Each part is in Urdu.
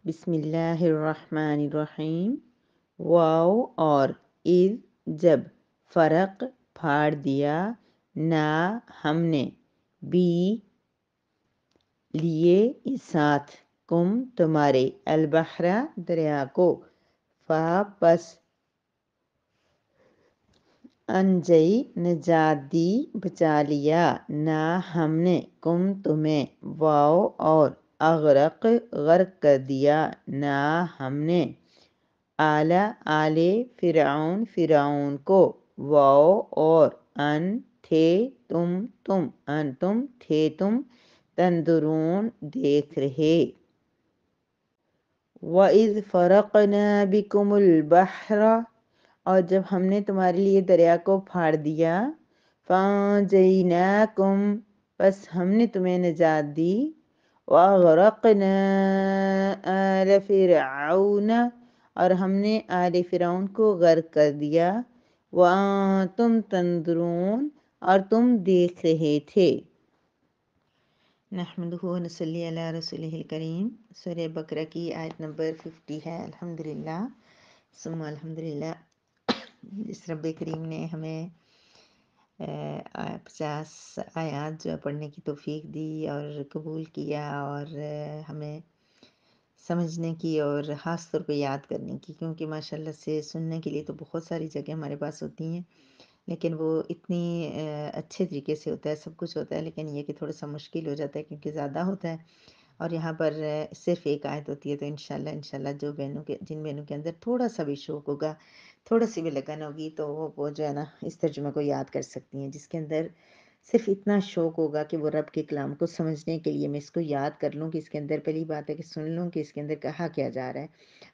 بسم اللہ الرحمن الرحیم۔ واو اور اذ جب، فرق پھاڑ دیا، نہ ہم نے، بھی لیے اس ساتھ، کم تمہارے، البحر دریا کو، پس انجئی نجات دی بچا لیا، نہ ہم نے، کم تمہیں، واو اور اغرق غرق کر دیا، نہ ہم نے، آل فرعون فرعون کو، واو اور ان تھے تم تھے تم، تنظرون دیکھ رہے، وَإِذْ فَرَقْنَا بِكُمُ الْبَحْرَ اور جب ہم نے تمہارے لیے دریا کو پھاڑ دیا، فَأَنجَيْنَاكُمْ بس ہم نے تمہیں نجات دی، وَأَغْرَقْنَا آلَ فِرْعَوْنَ اور ہم نے آل فرعون کو غرق کر دیا، وَأَنتُمْ تَنظُرُونَ اور تم دیکھ رہے تھے۔ نحمدہ و نصلی علی رسولہ الکریم۔ سورہ بقرہ کی آیت نمبر 50 ہے۔ الحمدللہ ثم الحمدللہ، جس رب کریم نے ہمیں 50 آیات جو پڑھنے کی توفیق دی اور قبول کیا، اور ہمیں سمجھنے کی اور خاص طور پہ یاد کرنے کی، کیونکہ ماشاءاللہ سے سننے کے لیے تو بہت ساری جگہ ہمارے پاس ہوتی ہیں، لیکن وہ اتنی اچھے طریقے سے ہوتا ہے، سب کچھ ہوتا ہے، لیکن یہ کہ تھوڑا سا مشکل ہو جاتا ہے کیونکہ زیادہ ہوتا ہے، اور یہاں پر صرف ایک آیت ہوتی ہے۔ تو انشاءاللہ جو جن بہنوں کے اندر تھوڑا سا بھی شوق ہوگا، تھوڑا سی بھی لگن ہوگی، تو وہ جو ہے نا اس ترجمہ کو یاد کر سکتی ہیں۔ جس کے اندر صرف اتنا شوق ہوگا کہ وہ رب کے کلام کو سمجھنے کے لیے میں اس کو یاد کر لوں کہ اس کے اندر پہلی بات ہے کہ سن لوں کہ اس کے اندر کہا کیا جا رہا ہے،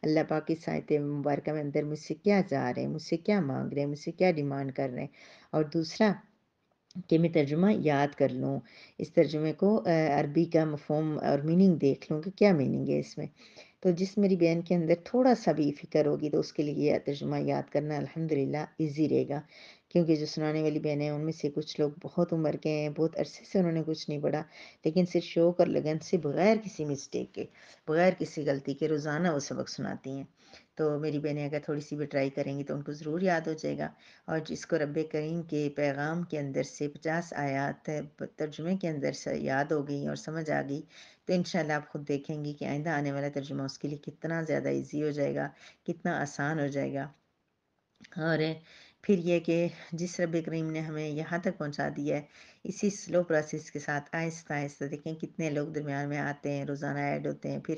اللہ پاک کی آیت مبارکہ میں اندر مجھ سے کیا چاہ رہے ہیں، مجھ سے کیا مانگ رہے ہیں، مجھ سے کیا ڈیمانڈ کر رہے ہیں، اور دوسرا کہ میں ترجمہ یاد کر لوں، اس ترجمے کو عربی کا مفہوم اور میننگ دیکھ لوں کہ کیا میننگ ہے اس میں۔ تو جس میری بہن کے اندر تھوڑا سا بھی فکر ہوگی تو اس کے لیے یہ ترجمہ یاد کرنا الحمدللہ ایزی رہے گا، کیونکہ جو سنانے والی بہنیں ہیں ان میں سے کچھ لوگ بہت عمر کے ہیں، بہت عرصے سے انہوں نے کچھ نہیں پڑھا، لیکن صرف شوق اور لگن سے بغیر کسی مسٹیک کے، بغیر کسی غلطی کے روزانہ وہ سبق سناتی ہیں۔ تو میری بہنیں اگر تھوڑی سی بھی ٹرائی کریں گی تو ان کو ضرور یاد ہو جائے گا، اور جس کو رب کریم کے پیغام کے اندر سے 50 آیات ترجمے کے اندر سے یاد ہو گئی اور سمجھ آ گئی، تو انشاءاللہ آپ خود دیکھیں گی کہ آئندہ آنے والا ترجمہ اس کے لیے کتنا زیادہ ایزی ہو جائے گا، کتنا آسان ہو جائے گا۔ اور پھر یہ کہ جس رب کریم نے ہمیں یہاں تک پہنچا دیا ہے، اسی سلو پروسیس کے ساتھ آہستہ آہستہ دیکھیں کتنے لوگ درمیان میں آتے ہیں، روزانہ ایڈ ہوتے ہیں، پھر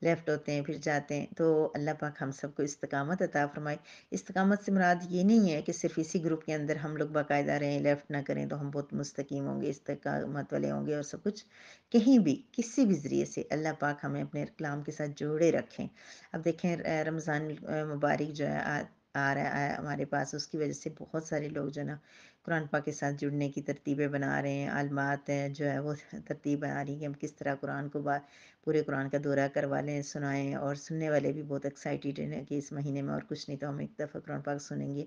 لیفٹ ہوتے ہیں، پھر جاتے ہیں۔ تو اللہ پاک ہم سب کو استقامت عطا فرمائے۔ استقامت سے مراد یہ نہیں ہے کہ صرف اسی گروپ کے اندر ہم لوگ باقاعدہ رہیں، لیفٹ نہ کریں تو ہم بہت مستقیم ہوں گے، استقامت والے ہوں گے اور سب کچھ، کہیں بھی کسی بھی ذریعے سے اللہ پاک ہمیں اپنے کلام کے ساتھ جوڑے رکھیں۔ اب دیکھیں رمضان مبارک جو ہے آ رہا ہے ہمارے پاس، اس کی وجہ سے بہت سارے لوگ جو ہے نا قرآن پاک کے ساتھ جڑنے کی ترتیبیں بنا رہے ہیں، عالمات جو ہے وہ ترتیب بنا رہی ہیں کہ ہم کس طرح قرآن کو پورے قرآن کا دورہ کروا لیں، سنائیں، اور سننے والے بھی بہت ایکسائٹیڈ ہیں کہ اس مہینے میں اور کچھ نہیں تو ہم ایک دفعہ قرآن پاک سنیں گے۔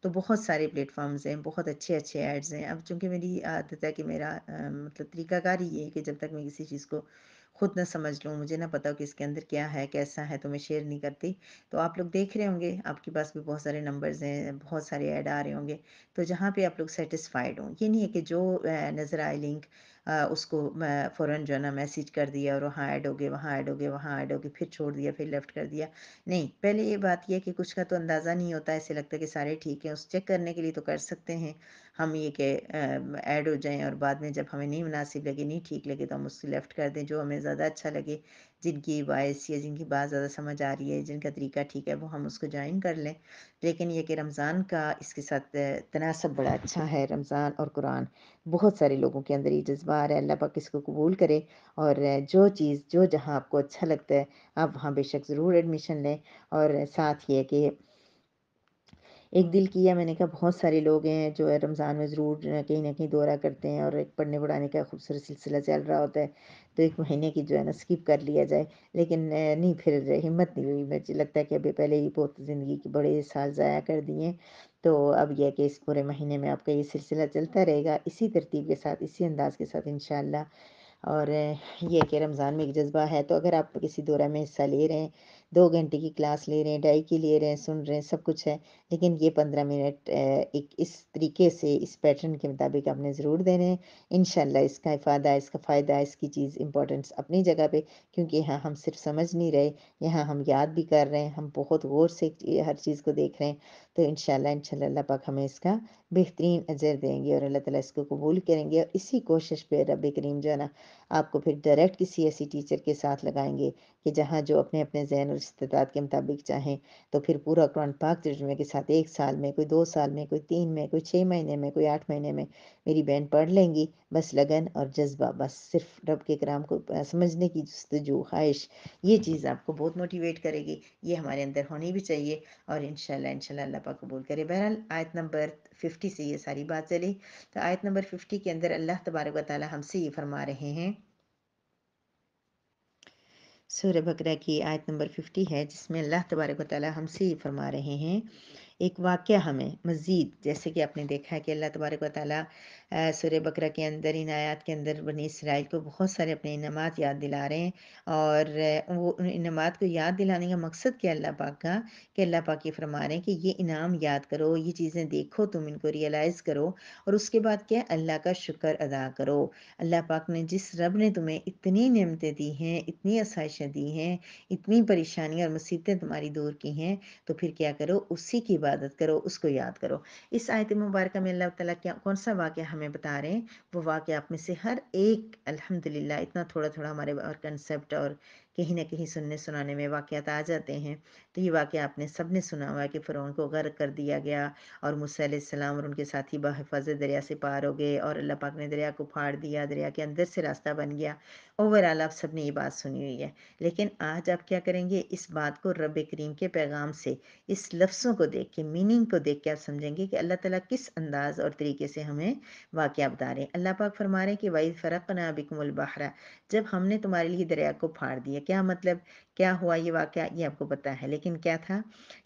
تو بہت سارے پلیٹ فارمز ہیں، بہت اچھے اچھے ایڈز ہیں۔ اب چونکہ میری عادت ہے کہ میرا مطلب طریقہ کار ہی یہ ہے کہ جب تک میں کسی چیز کو خود نہ سمجھ لوں، مجھے نہ پتا ہو کہ اس کے اندر کیا ہے کیسا ہے، تو میں شیئر نہیں کرتی۔ تو آپ لوگ دیکھ رہے ہوں گے، آپ کے پاس بھی بہت سارے نمبرز ہیں، بہت سارے ایڈ آ رہے ہوں گے، تو جہاں پہ آپ لوگ سیٹسفائیڈ ہوں، یہ نہیں ہے کہ جو نظر آئے لنک اس کو فوراً جو ہے نا میسیج کر دیا اور وہاں ایڈ ہو گئے، وہاں ایڈ ہو گئے، وہاں ایڈ ہو گئے، پھر چھوڑ دیا، پھر لیفٹ کر دیا۔ نہیں، پہلے یہ بات یہ کہ کچھ کا تو اندازہ نہیں ہوتا، ایسے لگتا ہے کہ سارے ٹھیک ہیں، اس چیک کرنے کے لیے تو کر سکتے ہیں ہم یہ کہ ایڈ ہو جائیں، اور بعد میں جب ہمیں نہیں مناسب لگے، نہیں ٹھیک لگے تو ہم اس سے لیفٹ کر دیں، جو ہمیں زیادہ اچھا لگے، جن کی وائس یا جن کی بات زیادہ سمجھ آ رہی ہے، جن کا طریقہ ٹھیک ہے، وہ ہم اس کو جوائن کر لیں۔ لیکن یہ کہ رمضان کا اس کے ساتھ تناسب بڑا اچھا ہے، رمضان اور قرآن، بہت سارے لوگوں کے اندر یہ جذبہ آ رہا ہے۔ اللہ پاک اس کو قبول کرے، اور جو چیز جو جہاں آپ کو اچھا لگتا ہے آپ وہاں بے شک ضرور ایڈمیشن لیں۔ اور ساتھ یہ کہ ایک دل کیا، میں نے کہا بہت سارے لوگ ہیں جو رمضان میں ضرور کہیں نہ کہیں دورہ کرتے ہیں، اور ایک پڑھنے پڑھانے کا خوبصورت سلسلہ چل رہا ہوتا ہے، تو ایک مہینے کی جو ہے نا اسکپ کر لیا جائے، لیکن نہیں، پھر ہمت نہیں ہوئی۔ مجھے لگتا ہے کہ ابھی پہلے ہی بہت زندگی کے بڑے سال ضائع کر دیے، تو اب یہ کہ اس پورے مہینے میں آپ کا یہ سلسلہ چلتا رہے گا اسی ترتیب کے ساتھ، اسی انداز کے ساتھ انشاءاللہ۔ اور یہ ہے کہ رمضان میں ایک جذبہ ہے، تو اگر آپ کسی دورہ میں حصہ لے رہے ہیں، 2 گھنٹے کی کلاس لے رہے ہیں، ڈائی کی لے رہے ہیں، سن رہے ہیں، سب کچھ ہے، لیکن یہ 15 منٹ ایک اس طریقے سے اس پیٹرن کے مطابق آپ نے ضرور دینے ہیں۔ انشاءاللہ اس کا افادہ، اس کا فائدہ، اس کی چیز امپورٹنس اپنی جگہ پہ، کیونکہ یہاں ہم صرف سمجھ نہیں رہے، یہاں ہم یاد بھی کر رہے ہیں، ہم بہت غور سے ہر چیز کو دیکھ رہے ہیں، تو انشاءاللہ اللہ پاک ہمیں اس کا بہترین اجر دیں گے اور اللہ تعالیٰ اس کو قبول کریں گے، اور اسی کوشش پہ رب کریم جو ہے نا آپ کو پھر ڈائریکٹ کسی ایسی ٹیچر کے ساتھ لگائیں گے کہ جہاں جو اپنے اپنے ذہن اور استطاعت کے مطابق چاہیں، تو پھر پورا قرآن پاک ترجمے کے ساتھ 1 سال میں، کوئی 2 سال میں، کوئی 3 میں، کوئی 6 مہینے میں، کوئی 8 مہینے میں میری بہن پڑھ لیں گی، بس لگن اور جذبہ، بس صرف رب کے کلام کو سمجھنے کی جستجو، خواہش، یہ چیز آپ کو بہت موٹیویٹ کرے گی، یہ ہمارے اندر ہونی بھی چاہیے، اور انشاءاللہ اللہ پاک قبول کرے۔ بہرحال آیت نمبر 50 سے یہ ساری بات چلی، تو آیت نمبر 50 کے اندر اللہ تبارک و تعالی ہم سے یہ فرما رہے ہیں، سورہ بقرہ کی آیت نمبر 50 ہے، جس میں اللہ تبارک و تعالی ہم سے یہ فرما رہے ہیں، ایک واقعہ ہمیں مزید، جیسے کہ آپ نے دیکھا ہے کہ اللہ تبارک و تعالیٰ سورہ بقرہ کے اندر، ان آیات کے اندر بنی اسرائیل کو بہت سارے اپنے انعامات یاد دلا رہے ہیں، اور وہ ان انعامات کو یاد دلانے کا مقصد کیا اللہ پاک کا، کہ اللہ پاک یہ فرما رہے ہیں کہ یہ انعام یاد کرو، یہ چیزیں دیکھو، تم ان کو ریئلائز کرو، اور اس کے بعد کیا، اللہ کا شکر ادا کرو۔ اللہ پاک نے جس رب نے تمہیں اتنی نعمتیں دی ہیں، اتنی آسائشیں دی ہیں، اتنی پریشانیاں اور مصیبتیں تمہاری دور کی ہیں، تو پھر کیا کرو، اسی کی عبادت کرو، اس کو یاد کرو۔ اس آیت مبارکہ میں اللہ تعالیٰ کون سا واقعہ ہمیں بتا رہے ہیں، وہ واقعہ آپ میں سے ہر ایک الحمدللہ اتنا تھوڑا تھوڑا ہمارے اور کنسیپٹ اور کہیں نہ کہیں سننے سنانے میں واقعات آ جاتے ہیں، تو یہ واقعہ آپ نے سب نے سنا ہوا ہے کہ فرعون کو غرق کر دیا گیا، اور موسیٰ علیہ السلام اور ان کے ساتھی بحفاظت دریا سے پار ہو گئے، اور اللہ پاک نے دریا کو پھاڑ دیا، دریا کے اندر سے راستہ بن گیا۔ اوورآل آپ سب نے یہ بات سنی ہوئی ہے، لیکن آج آپ کیا کریں گے، اس بات کو رب کریم کے پیغام سے، اس لفظوں کو دیکھ کے، میننگ کو دیکھ کے آپ سمجھیں گے کہ اللہ تعالیٰ کس انداز اور طریقے سے ہمیں واقعہ بتا رہے ہیں۔ اللہ پاک فرما رہے ہیں کہ وَإِذْ فَرَقْنَا بِكُمُ الْبَحْرَ، جب ہم نے تمہارے لیے دریا کو پھاڑ دیا، کیا مطلب، کیا ہوا یہ واقعہ، یہ آپ کو پتہ ہے، لیکن کیا تھا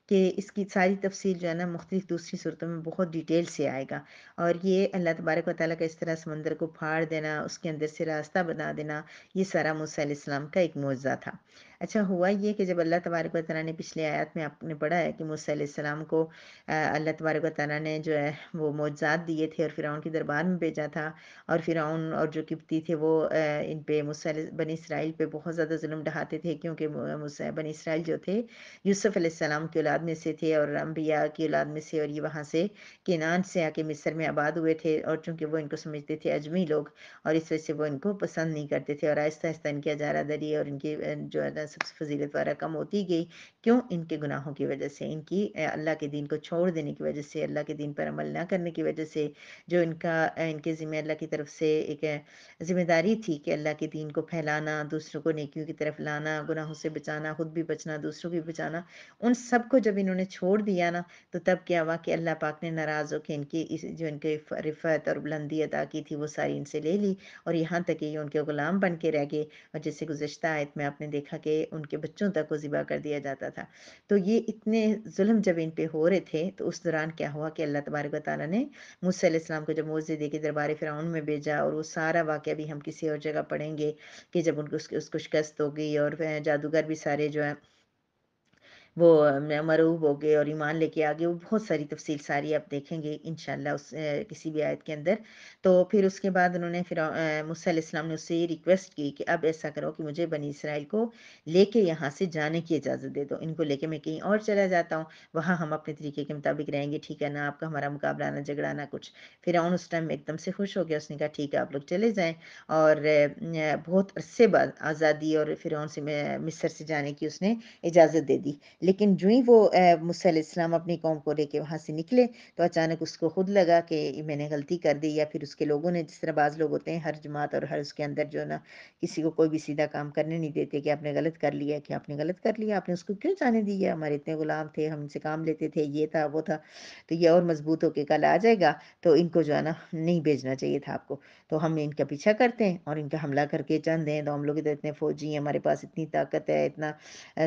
کہ اس کی ساری تفصیل جو ہے نا مختلف دوسری صورتوں میں بہت ڈیٹیل سے آئے گا، اور یہ اللہ تبارک و تعالیٰ کا اس طرح سمندر کو پھاڑ دینا، اس کے اندر سے راستہ بنا دینا، یہ سارا موسیٰ علیہ السلام کا ایک معجزہ تھا۔ اچھا ہوا یہ کہ جب اللہ تبارک و تعالیٰ نے پچھلے آیات میں آپ نے پڑھا ہے کہ موسیٰ علیہ السلام کو اللہ تبارک و تعالیٰ نے جو ہے وہ معجزات دیے تھے اور فرعون کے دربار میں بھیجا تھا، اور فرعون اور جو قبطی تھے وہ ان پہ بنی اسرائیل پہ بہت زیادہ ظلم ڈھاتے تھے، کیونکہ بنی اسرائیل جو تھے یوسف علیہ السلام کی اولاد میں سے تھے، اور انبیاء کی اولاد میں سے، اور یہ وہاں سے کنعان سے آ کے مصر میں آباد ہوئے تھے، اور چونکہ وہ ان کو سمجھتے تھے اجمی لوگ، اور اس وجہ سے وہ ان کو پسند نہیں کرتے تھے، اور آہستہ آہستہ ان کی اجارہ دری اور ان کی جو ہے نا سب سے فضیلت وغیرہ کم ہوتی گئی، کیوں، ان کے گناہوں کی وجہ سے، ان کی اللہ کے دین کو چھوڑ دینے کی وجہ سے، اللہ کے دین پر عمل نہ کرنے کی وجہ سے، جو ان کے ذمہ اللہ کی طرف سے ایک ذمہ داری تھی کہ اللہ کے دین کو پھیلانا، دوسروں کو نیکیوں کی طرف لانا، گناہوں سے بچانا، خود بھی بچنا، دوسروں بھی بچانا، ان سب کو جب انہوں نے چھوڑ دیا نا، تو تب کیا ہوا کہ اللہ پاک نے ناراض ہو کے ان کی جو ان کے رفعت اور بلندی عطا کی تھی وہ ساری ان سے لے لی، اور یہاں تک کہ یہ ان کے غلام بن کے رہ گئے، اور جیسے گزشتہ آیت میں آپ نے دیکھا کہ ان کے بچوں تک کو ذبح کر دیا جاتا تھا۔ تو یہ اتنے ظلم جب ان پہ ہو رہے تھے، تو اس دوران کیا ہوا کہ اللہ تبارک و تعالیٰ نے موسیٰ علیہ السلام کو جب معجزے دے کے دربار فرعون میں بھیجا، اور وہ سارا واقعہ بھی ہم کسی اور جگہ پڑھیں گے کہ جب ان کو اس کو شکست ہو گئی، اور جادوگر بھی سارے جو ہیں وہ مرعوب ہو گئے اور ایمان لے کے آگے، وہ بہت ساری تفصیل ساری آپ دیکھیں گے انشاءاللہ اس کسی بھی آیت کے اندر۔ تو پھر اس کے بعد انہوں نے موسیٰ علیہ السلام نے اس سے یہ ریکویسٹ کی کہ اب ایسا کرو کہ مجھے بنی اسرائیل کو لے کے یہاں سے جانے کی اجازت دے دو، ان کو لے کے میں کہیں اور چلا جاتا ہوں، وہاں ہم اپنے طریقے کے مطابق رہیں گے، ٹھیک ہے نا، آپ کا ہمارا مقابلہ نہ جھگڑا نہ کچھ۔ فرعون اس ٹائم ایک دم سے خوش ہو گیا، اس نے کہا ٹھیک ہے آپ لوگ چلے جائیں، اور بہت عرصے بعد آزادی اور فرعون سے مصر سے جانے کی اس نے اجازت دے دی۔ لیکن جو ہی وہ موسیٰ علیہ السلام اپنی قوم کو لے کے وہاں سے نکلے، تو اچانک اس کو خود لگا کہ میں نے غلطی کر دی، یا پھر اس کے لوگوں نے، جس طرح بعض لوگ ہوتے ہیں ہر جماعت اور ہر اس کے اندر جو ہے نا کسی کو کوئی بھی سیدھا کام کرنے نہیں دیتے، کہ آپ نے غلط کر لیا، کہ آپ نے غلط کر لیا، آپ نے اس کو کیوں جانے دیا، ہمارے اتنے غلام تھے، ہم ان سے کام لیتے تھے، یہ تھا وہ تھا، تو یہ اور مضبوط ہو کے کل آ جائے گا، تو ان کو جو ہے نا نہیں بھیجنا چاہیے تھا آپ کو، تو ہم ان کا پیچھا کرتے ہیں اور ان کا حملہ کر کے چند ہیں، تو ہم لوگ ادھر اتنے فوجی ہیں، ہمارے پاس اتنی طاقت ہے، اتنا